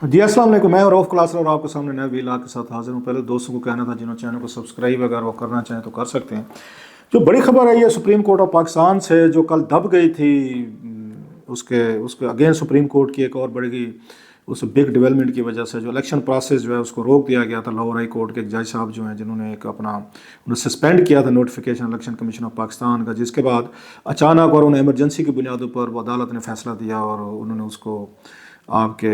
جی السلام علیکم، میں رؤف کلاسر اور آپ کے سامنے نئے ویلاگ کے ساتھ حاضر ہوں۔ پہلے دوستوں کو کہنا تھا جنہوں نے چینل کو سبسکرائب اگر وہ کرنا چاہیں تو کر سکتے ہیں۔ جو بڑی خبر ہے یہ سپریم کورٹ آف پاکستان سے جو کل دب گئی تھی، اس کے اگین سپریم کورٹ کی ایک اور بڑی اس بگ ڈیولپمنٹ کی وجہ سے جو الیکشن پروسیس جو ہے اس کو روک دیا گیا تھا۔ لاہور ہائی کورٹ کے ایک جج صاحب جو ہیں جنہوں نے ایک انہیں سسپینڈ کیا تھا notification election commission of Pakistan کا، جس کے بعد اچانک اور انہیں ایمرجنسی کی بنیادوں پر وہ عدالت نے فیصلہ دیا اور انہوں نے اس کو آپ کے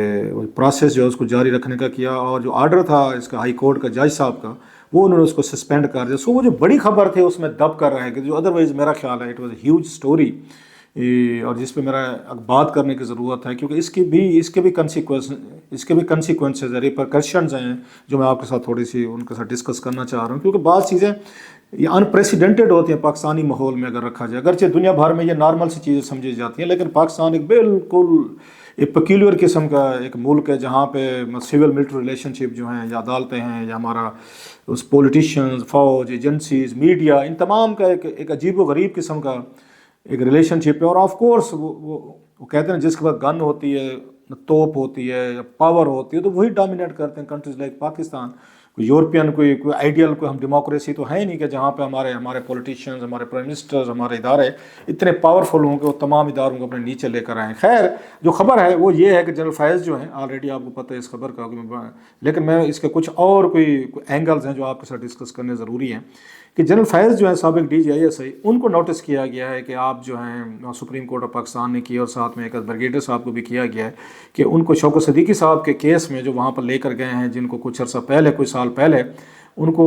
پروسیس جو ہے اس کو جاری رکھنے کا کیا، اور جو آرڈر تھا اس کا ہائی کورٹ کا جج صاحب کا وہ انہوں نے اس کو سسپینڈ کر دیا۔ سو وہ جو بڑی خبر تھی اس میں دب کر رہے کہ جو ادروائز میرا خیال ہے it was a huge story, اور جس پہ میرا بات کرنے کی ضرورت ہے، کیونکہ اس کے بھی کنسیکوینسز ریپرکشنز ہیں جو میں آپ کے ساتھ تھوڑی سی ان کے ساتھ ڈسکس کرنا چاہ رہا ہوں، کیونکہ بعض چیزیں یہ انپریسیڈنٹڈ ہوتی ہیں پاکستانی ماحول میں اگر رکھا جائے۔ اگرچہ دنیا بھر میں یہ نارمل سی چیزیں سمجھی جاتی ہیں، لیکن پاکستان ایک بالکل ایک پیکیولر قسم کا ایک ملک ہے جہاں پہ سول ملٹری ریلیشن شپ جو ہیں یا عدالتیں ہیں یا ہمارا اس پولیٹیشینز، فوج، ایجنسیز، میڈیا، ان تمام کا ایک عجیب و غریب قسم کا ایک ریلیشن شپ ہے۔ اور آف کورس وہ کہتے ہیں جس کے بعد گن ہوتی ہے، توپ ہوتی ہے یا پاور ہوتی ہے تو وہی ڈومینیٹ کرتے ہیں کنٹریز لائک پاکستان۔ کوئی یورپین کوئی آئیڈیل کوئی ہم ڈیموکریسی تو ہے ہی نہیں کہ جہاں پہ ہمارے پولیٹیشینز، ہمارے پرائم منسٹرز، ہمارے ادارے اتنے پاورفل ہوں کہ وہ تمام اداروں کو اپنے نیچے لے کر آئیں۔ خیر جو خبر ہے وہ یہ ہے کہ جنرل فیض جو ہیں آلریڈی آپ کو پتہ ہے اس خبر کا، لیکن میں اس کے کچھ اور کوئی اینگلز ہیں جو آپ کے ساتھ ڈسکس کرنے ضروری ہیں کہ جنرل فیض جو ہیں سابق DGISI ان کو نوٹس کیا گیا ہے کہ آپ جو ہیں سپریم کورٹ آف پاکستان نے کیا، اور ساتھ میں ایک بریگیڈیئر صاحب کو بھی کیا گیا ہے کہ ان کو شوکت صدیقی صاحب کے کیس میں جو وہاں پر لے کر گئے ہیں، جن کو کچھ عرصہ پہلے کچھ سال پہلے ان کو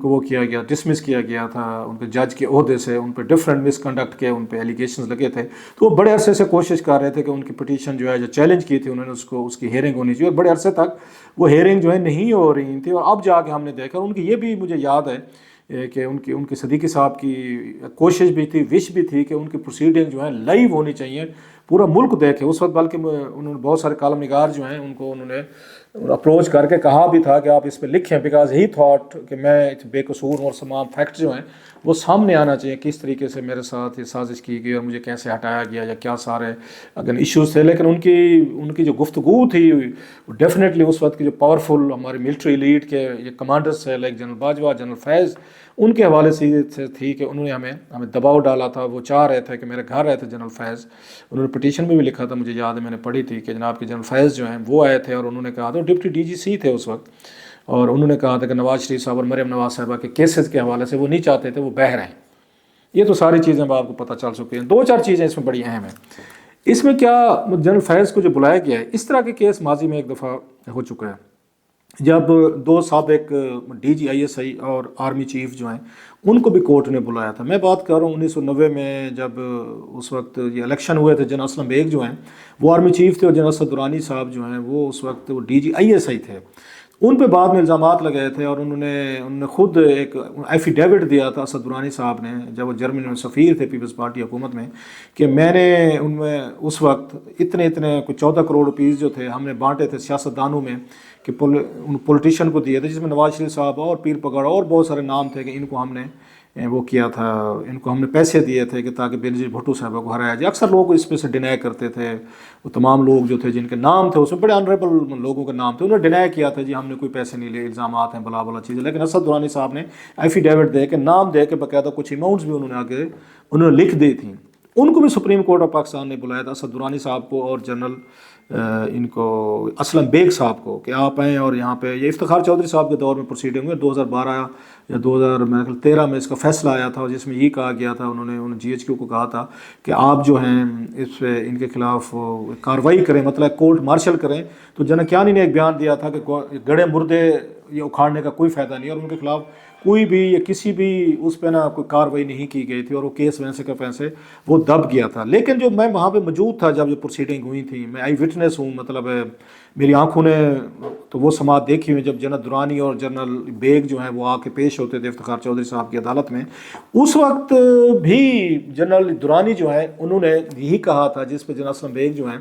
وہ کیا گیا، ڈسمس کیا گیا تھا ان کے جج کے عہدے سے، ان پہ ڈفرینٹ مس کنڈکٹ کے ان پہ ایلیگیشنز لگے تھے، تو وہ بڑے عرصے سے کوشش کر رہے تھے کہ ان کی پٹیشن جو ہے جو چیلنج کی تھی انہوں نے اس کی ہیئرنگ ہونی چاہیے، اور بڑے عرصے تک وہ ہیئرنگ جو ہے نہیں ہو رہی تھی، اور اب جا کے ہم نے دیکھا ان کی یہ بھی مجھے یاد ہے کہ ان کی صدیقی صاحب کی کوشش بھی تھی، وش بھی تھی کہ ان کی پروسیڈنگ جو ہے لائیو ہونی چاہیے، پورا ملک دیکھے اس وقت، بلکہ انہوں نے بہت سارے کالم نگار جو ہیں ان کو انہوں نے اپروچ کر کے کہا بھی تھا کہ آپ اس پہ لکھیں، بیکاز ہی تھاٹ کہ میں بے قصور اور تمام فیکٹ جو ہیں وہ سامنے آنا چاہیے، کس طریقے سے میرے ساتھ یہ سازش کی گئی اور مجھے کیسے ہٹایا گیا یا کیا سارے اگر ایشوز تھے۔ لیکن ان کی جو گفتگو تھی ڈیفینیٹلی اس وقت کی جو پاورفل ہماری ملٹری لیڈ کے یہ کمانڈرز تھے لائک جنرل باجوہ، جنرل فیض، ان کے حوالے سے تھی کہ انہوں نے ہمیں دباؤ ڈالا تھا۔ وہ چاہ رہے تھے کہ میرے گھر رہے تھے جنرل فیض، انہوں نے پٹیشن میں بھی لکھا تھا، مجھے یاد ہے میں نے پڑھی تھی کہ جناب کے جنرل فیض جو ہیں وہ آئے تھے اور انہوں نے کہا تھا، ڈپٹی DGC تھے اس وقت، اور انہوں نے کہا تھا کہ نواز شریف صاحب اور مریم نواز صاحبہ کے کیسز کے حوالے سے وہ نہیں چاہتے تھے وہ بہہ رہے ہیں۔ یہ تو ساری چیزیں آپ کو پتہ چل چکی ہیں۔ دو چار چیزیں اس میں بڑی اہم ہیں۔ اس میں کیا جنرل فیض کو جو بلایا گیا ہے، اس طرح کے کیس ماضی میں ایک دفعہ ہو چکا ہے، جب دو سابق DGISI اور آرمی چیف جو ہیں ان کو بھی کورٹ نے بلایا تھا۔ میں بات کر رہا ہوں 1990 میں، جب اس وقت یہ الیکشن ہوئے تھے، جنرل اسلم بیگ جو ہیں وہ آرمی چیف تھے، اور جنرل اسد درانی صاحب جو ہیں وہ اس وقت وہ DGISI تھے۔ ان پہ بعد میں الزامات لگائے تھے، اور انہوں نے خود ایک ایفیڈیوٹ دیا تھا اسد درانی صاحب نے، جب وہ جرمنی میں سفیر تھے پیپلز پارٹی حکومت میں، کہ میں نے ان میں اس وقت اتنے کچھ 14 کروڑ روپیز جو تھے ہم نے بانٹے تھے سیاستدانوں میں، کہ ان پولیٹیشین کو دیے تھے، جس میں نواز شریف صاحب اور پیر پگڑ اور بہت سارے نام تھے، کہ ان کو ہم نے وہ کیا تھا، ان کو ہم نے پیسے دیے تھے کہ تاکہ بینظیر بھٹو صاحبہ کو ہرایا جائے۔ اکثر لوگ اس پہ سے ڈینائی کرتے تھے، وہ تمام لوگ جو تھے جن کے نام تھے اس میں بڑے آنریبل لوگوں کے نام تھے، انہوں نے ڈینائی کیا تھا جی ہم نے کوئی پیسے نہیں لیے، الزامات ہیں بلا بلا چیزیں۔ لیکن اسد درانی صاحب نے ایفیڈیوٹ دے کے نام دے کے باقاعدہ کچھ اماؤنٹس بھی انہوں نے لکھ دی تھیں۔ ان کو بھی سپریم کورٹ آف پاکستان نے بلایا تھا، اسد درانی صاحب کو اور جنرل ان کو اسلم بیگ صاحب کو، کہ آپ آئیں اور یہاں پہ یہ افتخار چودھری صاحب کے دور میں پروسیڈنگ ہوئی 2012 یا 2013 میں اس کا فیصلہ آیا تھا، جس میں یہ کہا گیا تھا، انہوں نے GHQ کو کہا تھا کہ آپ جو ہیں اس پہ ان کے خلاف کارروائی کریں، مطلب کورٹ مارشل کریں۔ تو جنرل کیانی نے ایک بیان دیا تھا کہ گڑے مردے یہ اکھاڑنے کا کوئی فائدہ نہیں، اور ان کے خلاف کوئی بھی یا کسی بھی اس پہ کوئی کارروائی نہیں کی گئی تھی، اور وہ کیس ویسے کا ویسے وہ دب گیا تھا۔ لیکن جو میں وہاں پہ موجود تھا جب یہ پروسیڈنگ ہوئی تھی، میں آئی وٹنس ہوں، مطلب میری آنکھوں نے تو وہ سماعت دیکھی ہوئی جب جنرل درانی اور جنرل بیگ جو ہیں وہ آ کے پیش ہوتے تھے افتخار چودھری صاحب کی عدالت میں۔ اس وقت بھی جنرل درانی جو ہے انہوں نے یہی کہا تھا، جس پہ جنرل اسلم بیگ جو ہیں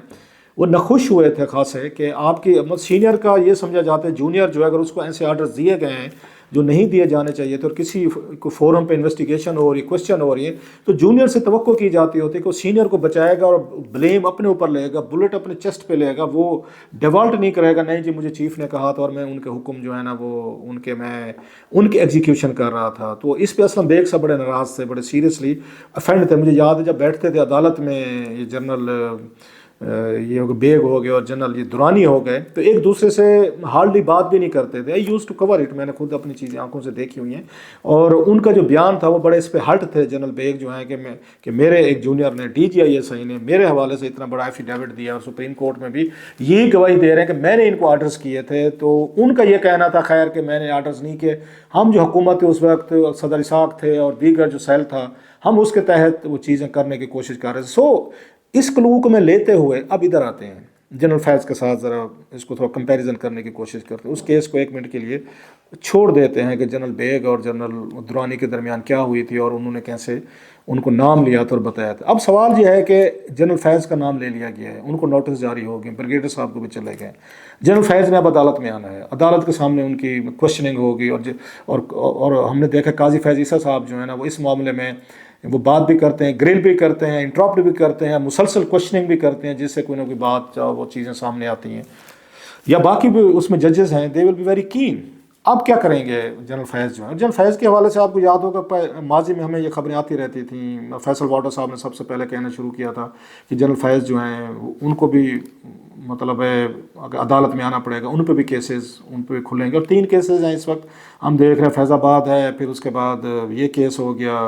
وہ ناخوش ہوئے تھے خاصے، کہ آپ کی سینئر کا یہ سمجھا جاتا ہے جونیئر جو ہے اگر اس کو ایسے آرڈرز دیے گئے ہیں جو نہیں دیے جانے چاہیے تھے اور کسی کو فورم پہ انویسٹیگیشن ہو رہی ہے، کوشچن ہو رہی ہے، تو جونیئر سے توقع کی جاتی ہوتی ہے کہ وہ سینئر کو بچائے گا اور بلیم اپنے اوپر لے گا، بلٹ اپنے چیسٹ پہ لے گا، وہ ڈیوالٹ نہیں کرے گا نہیں جی مجھے چیف نے کہا تھا اور میں ان کے حکم جو ہے نا وہ ان کے ایگزیکیوشن کر رہا تھا۔ تو اس پہ اسلم بیگ صاحب بڑے ناراض تھے، بڑے سیریسلی افینڈ تھے۔ مجھے یاد ہے جب بیٹھتے تھے عدالت میں، یہ جنرل یہ بیگ ہو گئے اور جنرل یہ درانی ہو گئے، تو ایک دوسرے سے ہارڈلی بات بھی نہیں کرتے تھے۔ آئی یوز ٹو کور اٹ، میں نے خود اپنی چیزیں آنکھوں سے دیکھی ہوئی ہیں، اور ان کا جو بیان تھا وہ بڑے اس پہ ہٹ تھے جنرل بیگ جو ہیں کہ میرے ایک جونیئر نے DGISI نے میرے حوالے سے اتنا بڑا ایفیڈیوٹ دیا اور سپریم کورٹ میں بھی یہی گواہی دے رہے ہیں کہ میں نے ان کو آرڈرز کیے تھے۔ تو ان کا یہ کہنا تھا خیر کہ میں نے آرڈرز نہیں کیے، ہم جو حکومت تھے اس وقت صدر اسحاق تھے اور دیگر جو سیل تھا، ہم اس کے تحت وہ چیزیں کرنے کی کوشش کر رہے تھے۔ سو اس کلو کو میں لیتے ہوئے اب ادھر آتے ہیں جنرل فیض کے ساتھ، ذرا اس کو تھوڑا کمپیریزن کرنے کی کوشش کرتے ہیں۔ اس کیس کو 1 منٹ کے لیے چھوڑ دیتے ہیں کہ جنرل بیگ اور جنرل درانی کے درمیان کیا ہوئی تھی اور انہوں نے کیسے ان کو نام لیا تھا اور بتایا تھا۔ اب سوال یہ ہے کہ جنرل فیض کا نام لے لیا گیا ہے، ان کو نوٹس جاری ہو گئے، بریگیڈیئر صاحب کو بھی چلے گئے، جنرل فیض نے اب عدالت میں آنا ہے، عدالت کے سامنے ان کی کوشچننگ ہوگی، اور ہم نے دیکھا قاضی فیض عیسیٰ صاحب جو ہے نا وہ اس معاملے میں وہ بات بھی کرتے ہیں، گرل بھی کرتے ہیں، انٹرپٹ بھی کرتے ہیں، مسلسل کوشچننگ بھی کرتے ہیں، جس سے کوئی نہ کوئی بات وہ چیزیں سامنے آتی ہیں، یا باقی بھی اس میں ججز ہیں، دے ول بی ویری کین۔ اب کیا کریں گے جنرل فیض جو ہے؟ جنرل فیض کے حوالے سے آپ کو یاد ہوگا ماضی میں ہمیں یہ خبریں آتی رہتی تھیں، فیصل واٹر صاحب نے سب سے پہلے کہنا شروع کیا تھا کہ جنرل فیض جو ہیں ان کو بھی مطلب ہے عدالت میں آنا پڑے گا، ان پہ بھی کیسز ان پہ بھی کھلیں گے، اور 3 کیسز ہیں اس وقت ہم دیکھ رہے ہیں۔ فیض آباد ہے، پھر اس کے بعد یہ کیس ہو گیا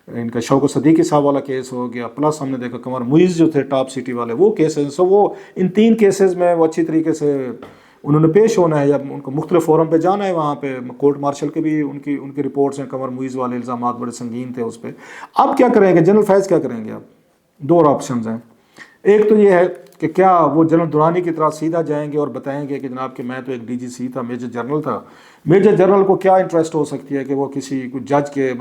ان کا شوکت صدیقی صاحب والا کیس ہو گیا، پلس ہم نے دیکھا قمر معیز جو تھے ٹاپ سٹی والے، وہ کیسز۔ سو وہ ان 3 کیسز میں وہ اچھی طریقے سے انہوں نے پیش ہونا ہے، یا ان کو مختلف فورم پہ جانا ہے، وہاں پہ کورٹ مارشل کے بھی ان کی رپورٹس ہیں، قمر معیز والے الزامات بڑے سنگین تھے اس پہ۔ اب کیا کریں گے جنرل فیض، کیا کریں گے؟ اب 2 آپشنز ہیں، ایک تو یہ ہے کہ کیا وہ جنرل درانی کی طرح سیدھا جائیں گے اور بتائیں گے کہ جناب کہ میں تو ایک DGC تھا، میجر جنرل تھا، میجر جنرل کو کیا انٹرسٹ ہو سکتی ہے کہ وہ کسی جج کے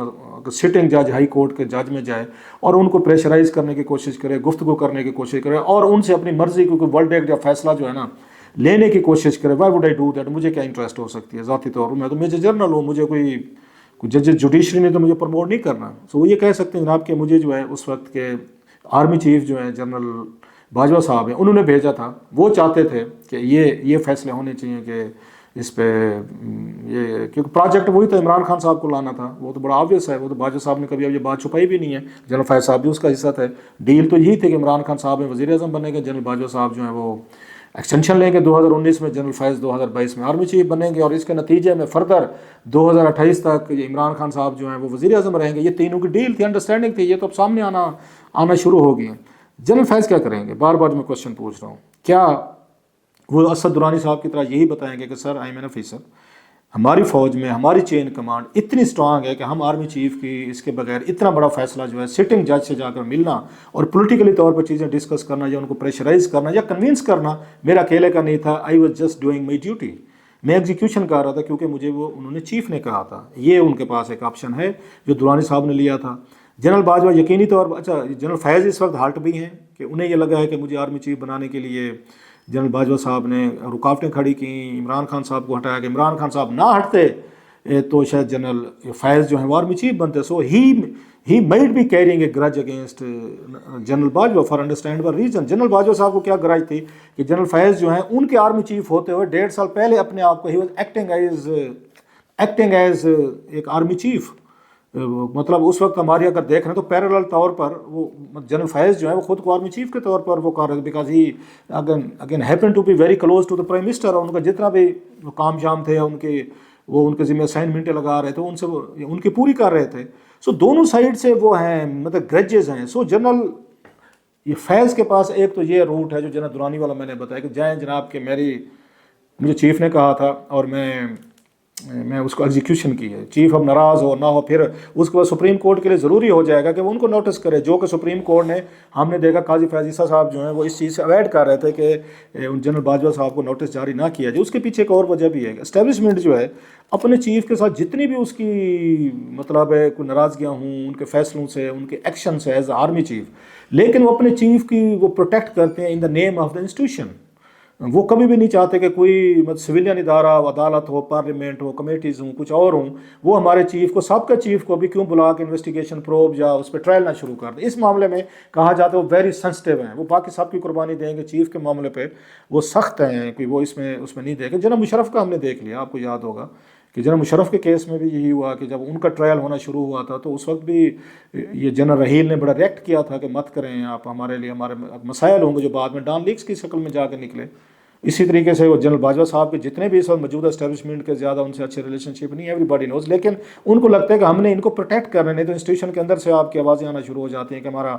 سٹنگ جج ہائی کورٹ کے جج میں جائے اور ان کو پریشرائز کرنے کی کوشش کرے، گفتگو کرنے کی کوشش کرے اور ان سے اپنی مرضی کو کوئی ورڈکٹ یا فیصلہ جو ہے نا لینے کی کوشش کرے۔ Y would I do that? مجھے کیا انٹرسٹ ہو سکتی ہے ذاتی طور پر؟ میں تو میجر جنرل ہوں، مجھے کوئی جج جوڈیشری میں تو مجھے پروموٹ نہیں کرنا۔ سو وہ یہ کہہ سکتے ہیں جناب کہ مجھے جو ہے اس وقت کے آرمی چیف جو ہیں جنرل باجوہ صاحب ہیں، انہوں نے بھیجا تھا، وہ چاہتے تھے کہ یہ فیصلے ہونے چاہیے کہ اس پہ یہ، کیونکہ پروجیکٹ وہی تھا، عمران خان صاحب کو لانا تھا، وہ تو بڑا آبویس ہے، وہ تو باجوہ صاحب نے کبھی اب یہ بات چھپائی بھی نہیں ہے، جنرل فیض صاحب بھی اس کا حصہ تھے۔ ڈیل تو یہی تھی کہ عمران خان صاحب وزیر اعظم بنے گے، جنرل باجوہ صاحب جو ہیں وہ ایکسٹینشن لیں گے 2019 میں، جنرل فیض 2022 میں آرمی چیف بنیں گے، اور اس کے نتیجے میں فردر 2028 تک یہ عمران خان صاحب جو ہیں وہ وزیر اعظم رہیں گے۔ یہ تینوں کی ڈیل تھی، انڈرسٹینڈنگ تھی، یہ تو اب سامنے آنا شروع ہو گئی ہے۔ جنرل فیض کیا کریں گے؟ بار بار میں کوشچن پوچھ رہا ہوں، کیا وہ اسد درانی صاحب کی طرح یہی بتائیں گے کہ سر آئی ایم این آفیسر، ہماری فوج میں ہماری چین کمانڈ اتنی سٹرانگ ہے کہ ہم آرمی چیف کی اس کے بغیر اتنا بڑا فیصلہ جو ہے سٹنگ جج سے جا کر ملنا اور پولیٹیکلی طور پر چیزیں ڈسکس کرنا یا ان کو پریشرائز کرنا یا کنونس کرنا میرا اکیلے کا نہیں تھا، I was just doing my duty, میں ایگزیکیوشن کر رہا تھا کیونکہ مجھے وہ انہوں نے چیف نے کہا تھا۔ یہ ان کے پاس ایک آپشن ہے جو درانی صاحب نے لیا تھا۔ جنرل باجوہ یقینی طور پر، اچھا جنرل فیض اس وقت ہارٹ بھی ہیں کہ انہیں یہ لگا ہے کہ مجھے آرمی چیف بنانے کے لیے جنرل باجوہ صاحب نے رکاوٹیں کھڑی کیں، عمران خان صاحب کو ہٹایا کہ عمران خان صاحب نہ ہٹتے تو شاید جنرل فیض جو ہیں وہ آرمی چیف بنتے۔ سو ہی مائٹ بی کیرنگ اے گرج against general Bajwa for understandable reason. General Bajwa صاحب کو کیا گرج تھی کہ جنرل فیض جو ہیں ان کے آرمی چیف ہوتے ہوئے 1.5 سال پہلے اپنے آپ کو ہی واز ایکٹنگ ایز ایک آرمی چیف، مطلب اس وقت ہماری اگر دیکھ رہے ہیں تو پیرالل طور پر وہ جنرل فیض جو ہے وہ خود کو آرمی چیف کے طور پر وہ کر رہے تھے، because he again happen to be very close to the prime minister, اور ان کا جتنا بھی کام شام تھے ان کے ذمہ اسائنمنٹیں لگا رہے تھے، ان سے وہ ان کی پوری کر رہے تھے۔ سو دونوں سائڈ سے وہ ہیں، مطلب گرجز ہیں۔ سو جنرل یہ فیض کے پاس ایک تو یہ روٹ ہے جو جنرل درانی والا میں نے بتایا کہ جائیں جناب کہ مجھے چیف نے کہا تھا اور میں اس کو ایگزیکیوشن کی ہے، چیف اب ناراض ہو نہ ہو، پھر اس کے بعد سپریم کورٹ کے لیے ضروری ہو جائے گا کہ وہ ان کو نوٹس کرے، جو کہ سپریم کورٹ نے ہم نے دیکھا قاضی فیض عیسیٰ صاحب جو ہیں وہ اس چیز سے اوائڈ کر رہے تھے کہ جنرل باجوہ صاحب کو نوٹس جاری نہ کیا جائے۔ اس کے پیچھے ایک اور وجہ بھی ہے کہ اسٹیبلشمنٹ جو ہے اپنے چیف کے ساتھ جتنی بھی اس کی مطلب ہے کوئی ناراضگیاں ہوں ان کے فیصلوں سے، ان کے ایکشن سے ایز آرمی چیف، لیکن وہ اپنے چیف کی وہ پروٹیکٹ کرتے ہیں ان دا نیم آف دا انسٹیٹیوشن۔ وہ کبھی بھی نہیں چاہتے کہ کوئی مطلب سویلین ادارہ، عدالت ہو، پارلیمنٹ ہو، کمیٹیز ہوں، کچھ اور ہوں، وہ ہمارے چیف کو، سابقہ چیف کو بھی کیوں بلا کے انویسٹیگیشن پروب یا اس پہ ٹرائل نہ شروع کر دیں۔ اس معاملے میں کہا جاتا ہے وہ ویری سینسٹیو ہیں، وہ باقی سب کی قربانی دیں گے، چیف کے معاملے پہ وہ سخت ہیں کہ وہ اس میں نہیں دیں گے۔ جناب مشرف کا ہم نے دیکھ لیا، آپ کو یاد ہوگا کہ جناب مشرف کے کیس میں بھی یہی ہوا کہ جب ان کا ٹرائل ہونا شروع ہوا تھا تو اس وقت بھی یہ جنرل رحیل نے بڑا ریئیکٹ کیا تھا کہ مت کریں آپ، ہمارے لیے ہمارے مسائل ہوں گے جو بعد میں ڈان لیکس کی شکل میں جا کے نکلے۔ اسی طریقے سے وہ جنرل باجوہ صاحب کے جتنے بھی اس وقت موجودہ اسٹیبلشمنٹ کے زیادہ ان سے اچھے ریلیشن شپ نہیں، ایوری باڈی نوز، لیکن ان کو لگتا ہے کہ ہم نے ان کو پروٹیکٹ کرنا، نہیں تو انسٹیٹیوشن کے اندر سے آپ کی آوازیں آنا شروع ہو جاتی ہیں کہ ہمارا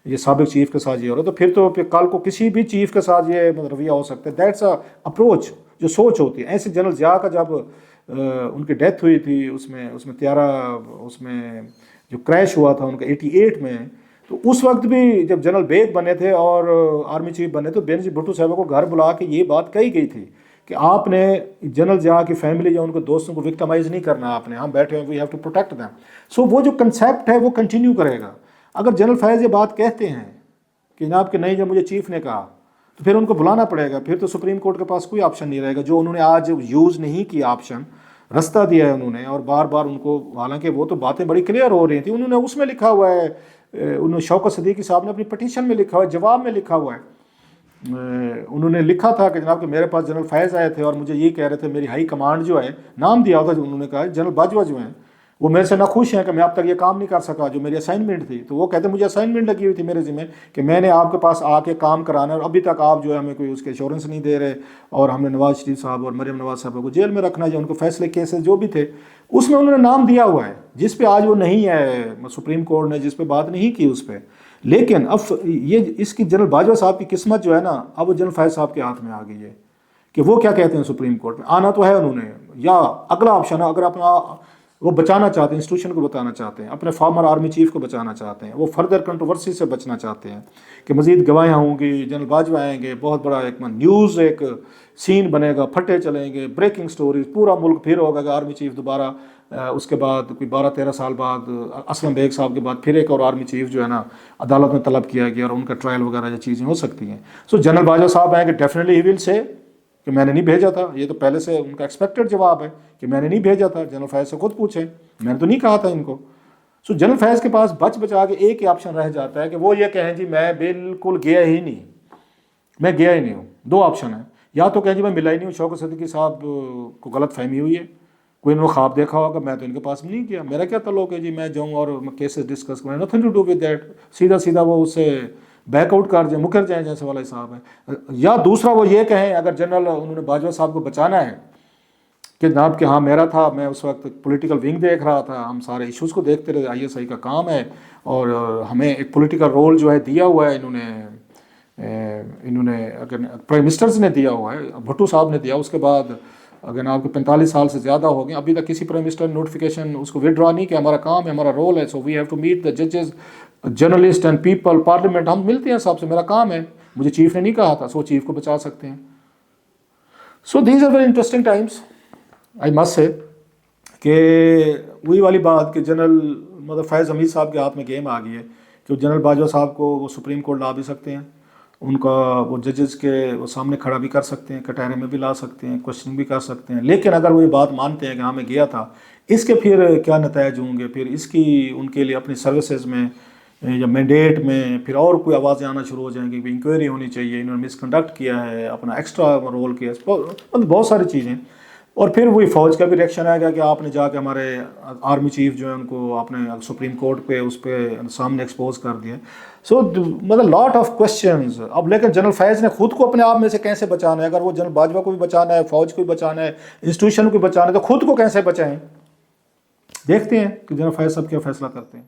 یہ سابق چیف کے ساتھ یہ ہو رہا ہے، تو پھر کل کو کسی بھی چیف کے ساتھ یہ رویہ ہو سکتا ہے۔ دیٹس اے اپروچ جو سوچ ہوتی ہے۔ ایسے جنرل ضیاء کا جب ان کی ڈیتھ ہوئی تھی، اس میں طیارہ اس میں جو کریش ہوا تھا ان کا 88 میں، تو اس وقت بھی جب جنرل بیگ بنے تھے اور آرمی چیف بنے تو بینظیر بھٹو صاحبہ کو گھر بلا کے یہ بات کہی گئی تھی کہ آپ نے جنرل ضیاء کی فیملی یا ان کے دوستوں کو وکٹمائز نہیں کرنا، آپ نے، ہم بیٹھے ہیں، we have to protect them. So وہ جو کنسیپٹ ہے وہ کنٹینیو کرے گا۔ اگر جنرل فیض یہ بات کہتے ہیں کہ جناب کہ نہیں، جب مجھے چیف نے کہا تو پھر ان کو بلانا پڑے گا، پھر تو سپریم کورٹ کے پاس کوئی آپشن نہیں رہے گا۔ جو انہوں نے آج یوز نہیں کیا آپشن، رستہ دیا ہے انہوں نے، اور بار بار ان کو، حالانکہ وہ تو باتیں بڑی کلیئر ہو رہی تھیں، انہوں نے اس میں لکھا ہوا ہے، انہوں شوکت صدیقی صاحب نے اپنی پٹیشن میں لکھا ہوا ہے، جواب میں لکھا ہوا ہے، انہوں نے لکھا تھا کہ جناب کہ میرے پاس جنرل فیض آئے تھے اور مجھے یہ کہہ رہے تھے، میری ہائی کمانڈ جو ہے، نام دیا ہوتا، انہوں نے کہا جنرل باجوہ جو ہیں وہ میرے سے ناخوش ہیں کہ میں اب تک یہ کام نہیں کر سکا جو میری اسائنمنٹ تھی۔ تو وہ کہتے ہیں مجھے اسائنمنٹ لگی ہوئی تھی میرے ذمہ کہ میں نے آپ کے پاس آ کے کام کرانا ہے، اور ابھی تک آپ جو ہے ہمیں کوئی اس کے ایشورنس نہیں دے رہے، اور ہم نے نواز شریف صاحب اور مریم نواز صاحب کو جیل میں رکھنا ہے، یا ان کو فیصلے کیسز جو بھی تھے اس میں انہوں نے نام دیا ہوا ہے، جس پہ آج وہ نہیں ہے، سپریم کورٹ نے جس پہ بات نہیں کی اس پہ۔ لیکن اب یہ اس کی جنرل باجوہ صاحب کی قسمت جو ہے نا، اب وہ جنرل فیض صاحب کے ہاتھ میں آ گئی ہے کہ وہ کیا کہتے ہیں سپریم کورٹ میں۔ آنا تو ہے انہوں نے، یا اگلا آپشن ہے، اگر اپنا وہ بچانا چاہتے ہیں، انسٹیٹیوشن کو بچانا چاہتے ہیں، اپنے فارمر آرمی چیف کو بچانا چاہتے ہیں، وہ فردر کنٹروورسی سے بچنا چاہتے ہیں کہ مزید گواہیں ہوں گی، جنرل باجوہ آئیں گے، بہت بڑا ایک نیوز، ایک سین بنے گا، پھٹے چلیں گے، بریکنگ سٹوریز، پورا ملک پھر ہوگا کہ آرمی چیف دوبارہ، اس کے بعد کوئی 12-13 سال بعد اسلم بیگ صاحب کے بعد پھر ایک اور آرمی چیف جو ہے نا عدالت میں طلب کیا گیا، اور ان کا ٹرائل وغیرہ یہ چیزیں ہو سکتی ہیں۔ سو جنرل باجوہ صاحب آئیں گے، ڈیفینیٹلی ہی ول سے کہ میں نے نہیں بھیجا تھا، یہ تو پہلے سے ان کا ایکسپیکٹڈ جواب ہے کہ میں نے نہیں بھیجا تھا، جنرل فیض سے خود پوچھیں، میں نے تو نہیں کہا تھا ان کو۔ سو جنرل فیض کے پاس بچا کے ایک ہی آپشن رہ جاتا ہے کہ وہ یہ کہیں جی میں بالکل گیا ہی نہیں، میں گیا ہی نہیں ہوں۔ دو آپشن ہیں، یا تو کہیں جی میں ملا ہی نہیں ہوں، شوکت صدیقی صاحب کو غلط فہمی ہوئی ہے، کوئی انہوں نے خواب دیکھا ہوگا، میں تو ان کے پاس نہیں گیا، میرا کیا تعلق ہے جی میں جاؤں اور کیسز ڈسکس کروں، nothing to do with that, سیدھا وہ اس سے بیک آؤٹ کر جائیں، مکر جائیں جیسے والا صاحب ہے۔ یا دوسرا وہ یہ کہیں، اگر جنرل انہوں نے باجوہ صاحب کو بچانا ہے کہ جناب کہ ہاں میرا تھا، میں اس وقت پولیٹیکل ونگ دیکھ رہا تھا، ہم سارے ایشوز کو دیکھتے رہے، ISI کا کام ہے، اور ہمیں ایک پولیٹیکل رول جو ہے دیا ہوا ہے انہوں نے اگر پرائم منسٹرز نے دیا ہوا ہے، بھٹو صاحب نے دیا، اس کے بعد اگر آپ کو 45 سال سے زیادہ ہو گئے، ابھی تک کسی پرائم منسٹر نے نوٹیفیکیشن اس کو وڈرا نہیں کہ ہمارا کام ہے، ہمارا رول ہے، سو وی ہیو ٹو میٹ دا ججز، جرنلسٹ اینڈ پیپل، پارلیمنٹ، ہم ملتے ہیں صاحب سے، میرا کام ہے، مجھے چیف نے نہیں کہا تھا، سو چیف کو بچا سکتے ہیں۔ So these are very interesting times, I must say کہ وہی والی بات کہ جنرل مطلب فیض حمید صاحب کے ہاتھ میں گیم آ گئی ہے کہ جنرل باجوہ صاحب کو وہ سپریم کورٹ لا بھی سکتے ہیں، ان کا وہ ججز کے وہ سامنے کھڑا بھی کر سکتے ہیں، کٹہرے میں بھی لا سکتے ہیں، کوشچننگ بھی کر سکتے ہیں، لیکن اگر وہ یہ بات مانتے ہیں کہ ہاں میں گیا تھا، اس کے پھر کیا نتائج ہوں گے، پھر اس کی ان کے لیے اپنی سروسز میں یا مینڈیٹ میں پھر اور کوئی آوازیں آنا شروع ہو جائیں گی کہ انکوائری ہونی چاہیے، انہوں نے مس کنڈکٹ کیا ہے، اپنا ایکسٹرا رول کیا، مطلب بہت ساری چیزیں، اور پھر وہی فوج کا بھی ریئیکشن آئے گا کہ آپ نے جا کے ہمارے آرمی چیف جو ہے ان کو آپ نے سپریم کورٹ پہ اس پہ سامنے ایکسپوز کر دیا۔ سو مطلب لاٹ آف کوشچنز۔ اب لیکن جنرل فیض نے خود کو اپنے آپ میں سے کیسے بچانا ہے؟ اگر وہ جنرل باجوہ کو بھی بچانا ہے، فوج کو بھی بچانا ہے، انسٹیٹیوشن کو بھی بچانا ہے، تو خود کو کیسے بچائیں؟ دیکھتے ہیں کہ جنرل فیض صاحب کیا فیصلہ کرتے ہیں۔